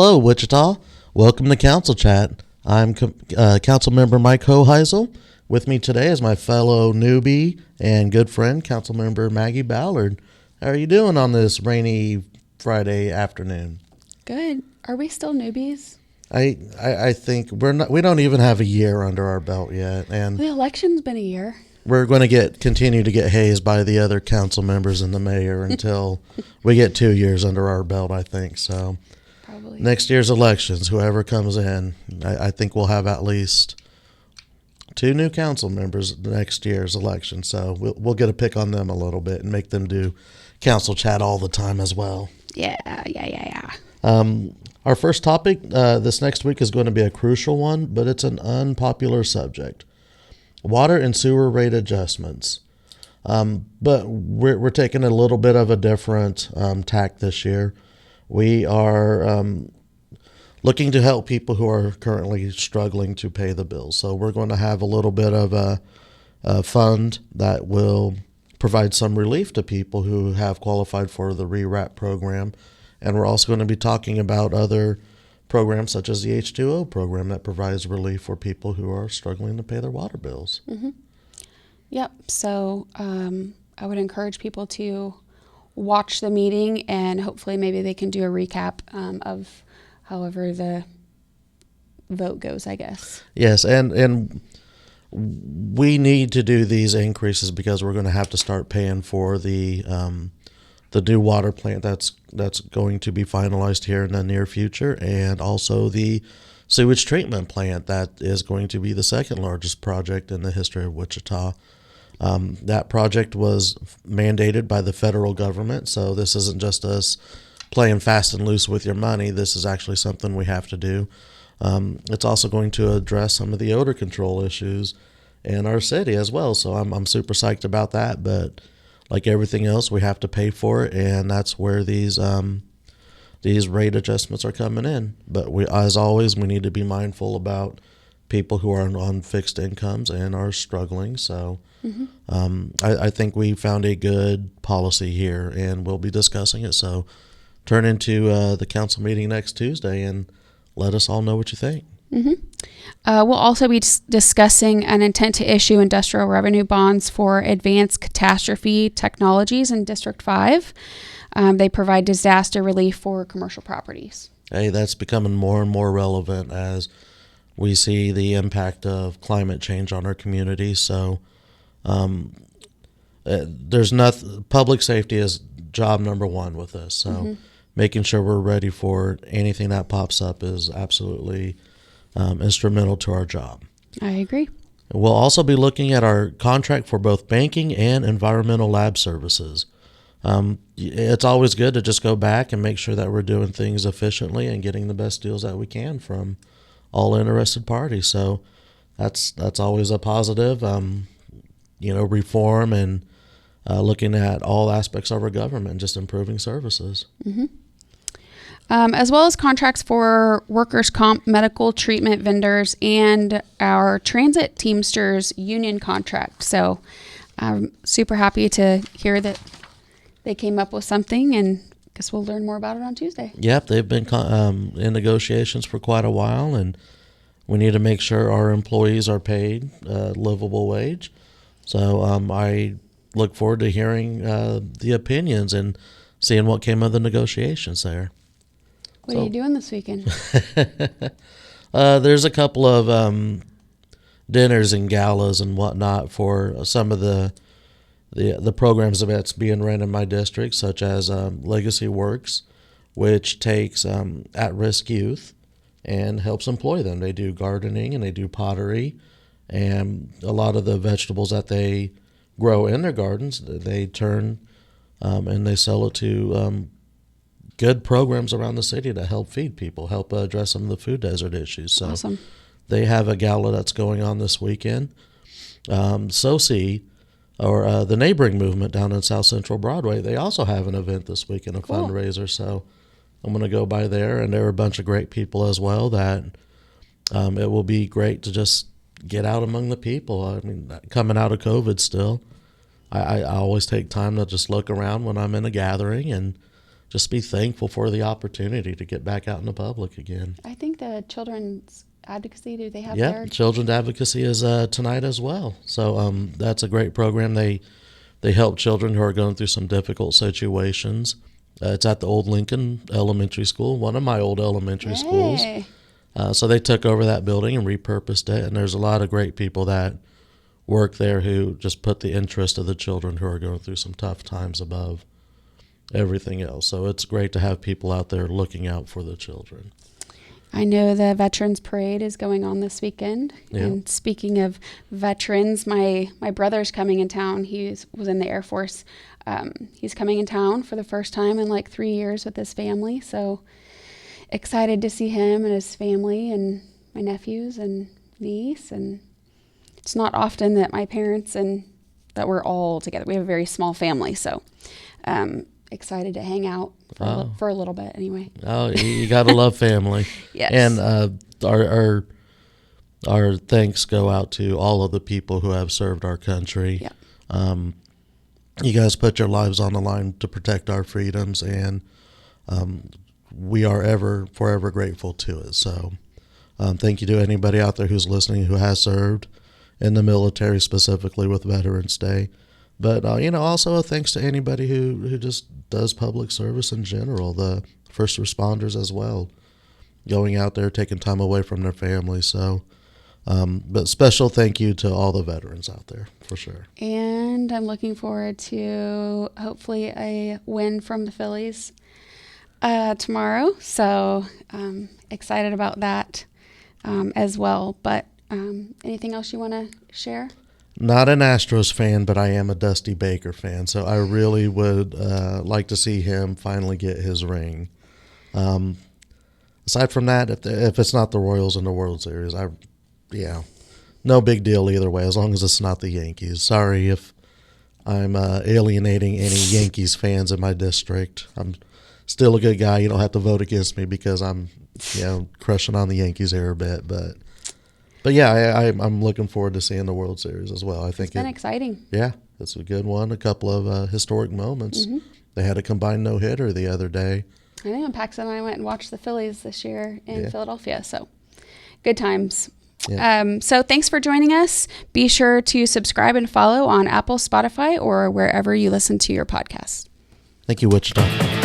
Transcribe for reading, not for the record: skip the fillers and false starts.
Hello, Wichita. Welcome to Council Chat. I'm Council Member Mike Hoheisel. With me today is my fellow newbie and good friend, Council Member Maggie Ballard. How are you doing on this rainy Friday afternoon? Good. Are we still newbies? I think we don't even have a year under our belt yet, and The election's been a year. we're going to continue to get hazed by the other council members and the mayor until we get 2 years under our belt, I think. So Probably. next year's elections, whoever comes in, I think we'll have at least 2 new council members next year's election. So we'll get a pick on them a little bit and make them do council chat all the time as well. Yeah. Our first topic this next week is going to be a crucial one, but it's an unpopular subject. Water and sewer rate adjustments. But we're taking a little bit of a different tack this year. We are looking to help people who are currently struggling to pay the bills. So we're going to have a little bit of a fund that will provide some relief to people who have qualified for the REWRAP program. And we're also going to be talking about other programs such as the H2O program that provides relief for people who are struggling to pay their water bills. Mm-hmm. Yep. So I would encourage people to watch the meeting, and hopefully maybe they can do a recap of however the vote goes, I guess. Yes, and we need to do these increases because we're going to have to start paying for the new water plant that's going to be finalized here in the near future, and also the sewage treatment plant that is going to be the second largest project in the history of Wichita. That project was mandated by the federal government, so this isn't just us playing fast and loose with your money. This is actually something we have to do. It's also going to address some of the odor control issues in our city as well, so I'm super psyched about that, but like everything else, we have to pay for it, and that's where these rate adjustments are coming in. But as always, we need to be mindful about people who are on fixed incomes and are struggling. So I think we found a good policy here, and we'll be discussing it. So turn into the council meeting next Tuesday and let us all know what you think. Mm-hmm. We'll also be discussing an intent to issue industrial revenue bonds for advanced catastrophe technologies in District 5. They provide disaster relief for commercial properties. Hey, that's becoming more and more relevant as we see the impact of climate change on our community. So there's nothing. Public safety is job number one with this. So making sure we're ready for anything that pops up is absolutely instrumental to our job. I agree. We'll also be looking at our contract for both banking and environmental lab services. It's always good to just go back and make sure that we're doing things efficiently and getting the best deals that we can from all interested parties. So that's always a positive. Reform and looking at all aspects of our government and just improving services. Mm-hmm. As well as contracts for workers' comp, medical treatment vendors, and our transit Teamsters union contract. So I'm super happy to hear that they came up with something, and I guess we'll learn more about it on Tuesday. Yep, they've been in negotiations for quite a while, and we need to make sure our employees are paid a livable wage. So I look forward to hearing the opinions and seeing what came of the negotiations there. What are you doing this weekend? There's a couple of dinners and galas and whatnot for some of the programs that's being run in my district, such as Legacy Works, which takes at-risk youth and helps employ them. They do gardening and they do pottery, and a lot of the vegetables that they grow in their gardens, they turn and they sell it to good programs around the city to help feed people, help address some of the food desert issues. So Awesome. They have a gala that's going on this weekend. SOCI, or the neighboring movement down in South Central Broadway, they also have an event this weekend, a Cool. fundraiser. So I'm going to go by there, and there are a bunch of great people as well that it will be great to just get out among the people. I mean, coming out of COVID still, I always take time to just look around when I'm in a gathering and just be thankful for the opportunity to get back out in the public again. I think the children's advocacy, do they have Yeah, their? Children's Advocacy is tonight as well. So that's a great program. They help children who are going through some difficult situations. It's at the old Lincoln Elementary School, one of my old elementary schools. Hey. So they took over that building and repurposed it, and there's a lot of great people that work there who just put the interest of the children who are going through some tough times above everything else. So it's great to have people out there looking out for the children. I know the Veterans Parade is going on this weekend. Yeah. And speaking of veterans, my brother's coming in town. He was in the Air Force. He's coming in town for the first time in like 3 years with his family. So excited to see him and his family and my nephews and niece. And it's not often that my parents and that we're all together. We have a very small family. So excited to hang out for a little bit anyway. Oh, you gotta love family. Yes. And our thanks go out to all of the people who have served our country. Yeah. You guys put your lives on the line to protect our freedoms, and we are forever grateful to it. So thank you to anybody out there who's listening who has served in the military, specifically with Veterans Day. But, also a thanks to anybody who just does public service in general, the first responders as well, going out there, taking time away from their families. So, but special thank you to all the veterans out there, for sure. And I'm looking forward to hopefully a win from the Phillies tomorrow. So excited about that as well. But anything else you want to share? Not an Astros fan, but I am a Dusty Baker fan, so I really would like to see him finally get his ring. Aside from that, if it's not the Royals in the World Series, no big deal either way, as long as it's not the Yankees. Sorry if I'm alienating any Yankees fans in my district. I'm still a good guy. You don't have to vote against me because I'm crushing on the Yankees here a bit, But yeah, I'm looking forward to seeing the World Series as well. I think it's been exciting. Yeah, it's a good one. A couple of historic moments. Mm-hmm. They had a combined no-hitter the other day. I know. Paxton and I went and watched the Phillies this year in Philadelphia. So good times. Yeah. So thanks for joining us. Be sure to subscribe and follow on Apple, Spotify, or wherever you listen to your podcast. Thank you, Wichita.